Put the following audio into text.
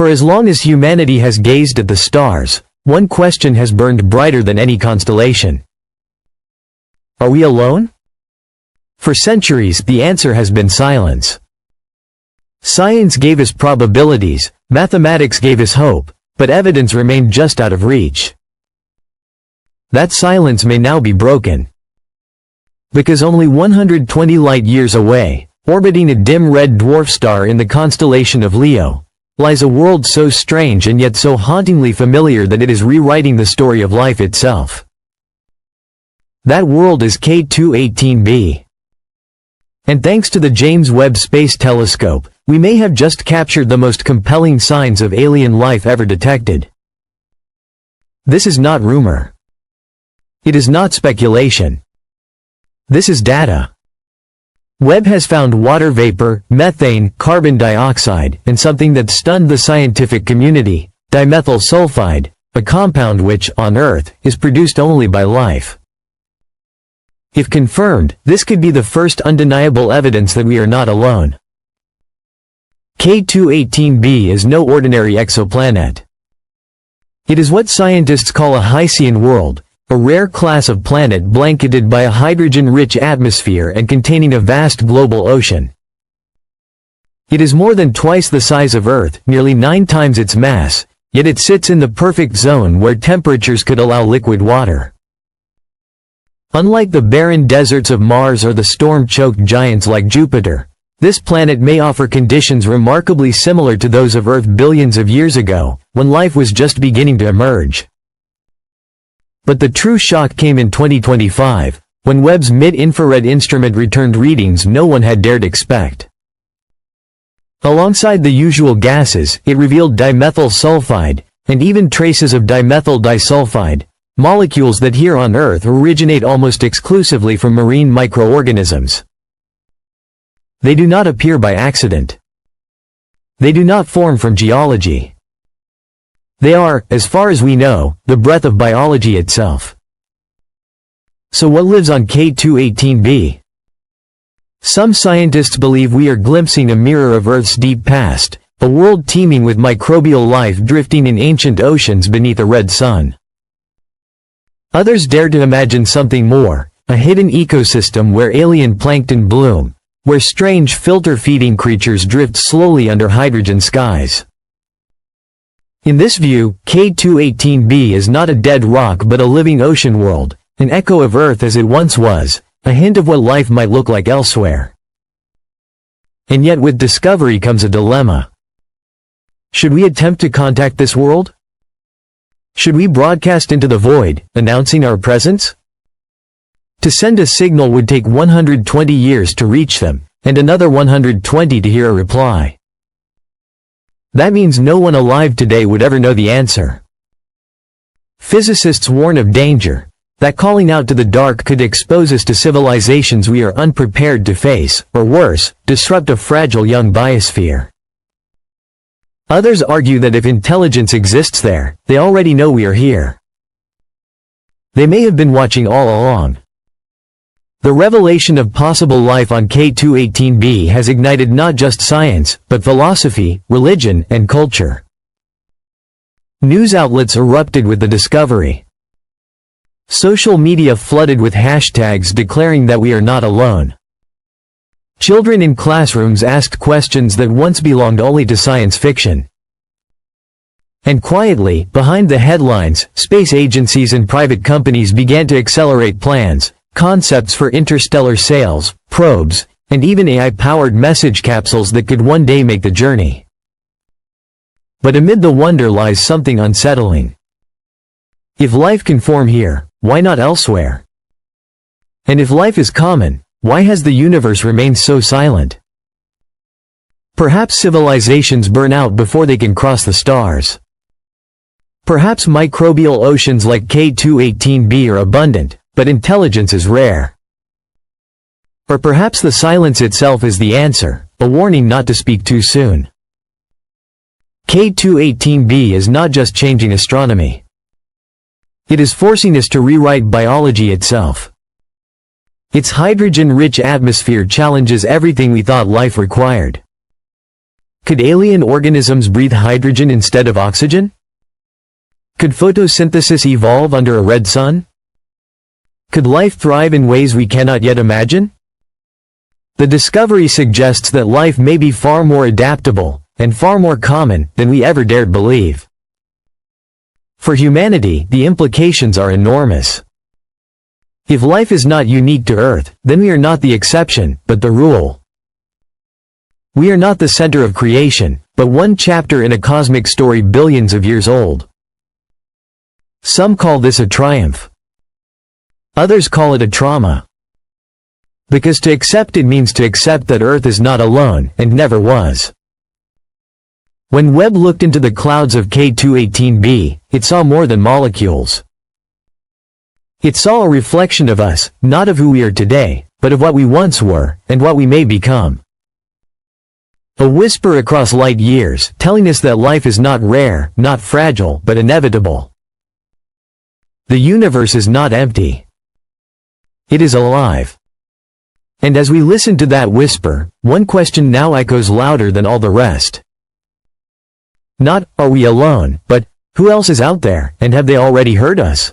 For as long as humanity has gazed at the stars, one question has burned brighter than any constellation. Are we alone? For centuries, the answer has been silence. Science gave us probabilities, mathematics gave us hope, but evidence remained just out of reach. That silence may now be broken. Because only 120 light-years away, orbiting a dim red dwarf star in the constellation of Leo, lies a world so strange and yet so hauntingly familiar that it is rewriting the story of life itself. That world is K218b. And thanks to the James Webb Space Telescope, we may have just captured the most compelling signs of alien life ever detected. This is not rumor. It is not speculation. This is data. Webb has found water vapor, methane, carbon dioxide, and something that stunned the scientific community, dimethyl sulfide, a compound which, on Earth, is produced only by life. If confirmed, this could be the first undeniable evidence that we are not alone. K218b is no ordinary exoplanet. It is what scientists call a Hycean world, a rare class of planet blanketed by a hydrogen-rich atmosphere and containing a vast global ocean. It is more than twice the size of Earth, nearly 9 times its mass, yet it sits in the perfect zone where temperatures could allow liquid water. Unlike the barren deserts of Mars or the storm-choked giants like Jupiter, this planet may offer conditions remarkably similar to those of Earth billions of years ago, when life was just beginning to emerge. But the true shock came in 2025, when Webb's mid-infrared instrument returned readings no one had dared expect. Alongside the usual gases, it revealed dimethyl sulfide, and even traces of dimethyl disulfide, molecules that here on Earth originate almost exclusively from marine microorganisms. They do not appear by accident. They do not form from geology. They are, as far as we know, the breath of biology itself. So what lives on K218b? Some scientists believe we are glimpsing a mirror of Earth's deep past, a world teeming with microbial life drifting in ancient oceans beneath a red sun. Others dare to imagine something more, a hidden ecosystem where alien plankton bloom, where strange filter-feeding creatures drift slowly under hydrogen skies. In this view, K218b is not a dead rock but a living ocean world, an echo of Earth as it once was, a hint of what life might look like elsewhere. And yet with discovery comes a dilemma. Should we attempt to contact this world? Should we broadcast into the void, announcing our presence? To send a signal would take 120 years to reach them, and another 120 to hear a reply. That means no one alive today would ever know the answer. Physicists warn of danger, that calling out to the dark could expose us to civilizations we are unprepared to face, or worse, disrupt a fragile young biosphere. Others argue that if intelligence exists there, they already know we are here. They may have been watching all along. The revelation of possible life on K218b has ignited not just science, but philosophy, religion, and culture. News outlets erupted with the discovery. Social media flooded with hashtags declaring that we are not alone. Children in classrooms asked questions that once belonged only to science fiction. And quietly, behind the headlines, space agencies and private companies began to accelerate plans, concepts for interstellar sails, probes, and even AI-powered message capsules that could one day make the journey. But amid the wonder lies something unsettling. If life can form here, why not elsewhere? And if life is common, why has the universe remained so silent? Perhaps civilizations burn out before they can cross the stars. Perhaps microbial oceans like K218b are abundant, but intelligence is rare. Or perhaps the silence itself is the answer, a warning not to speak too soon. K218b is not just changing astronomy. It is forcing us to rewrite biology itself. Its hydrogen-rich atmosphere challenges everything we thought life required. Could alien organisms breathe hydrogen instead of oxygen? Could photosynthesis evolve under a red sun? Could life thrive in ways we cannot yet imagine? The discovery suggests that life may be far more adaptable, and far more common, than we ever dared believe. For humanity, the implications are enormous. If life is not unique to Earth, then we are not the exception, but the rule. We are not the center of creation, but one chapter in a cosmic story billions of years old. Some call this a triumph. Others call it a trauma. Because to accept it means to accept that Earth is not alone, and never was. When Webb looked into the clouds of K218b, it saw more than molecules. It saw a reflection of us, not of who we are today, but of what we once were, and what we may become. A whisper across light years, telling us that life is not rare, not fragile, but inevitable. The universe is not empty. It is alive. And as we listen to that whisper, one question now echoes louder than all the rest. Not, are we alone, but, who else is out there, and have they already heard us?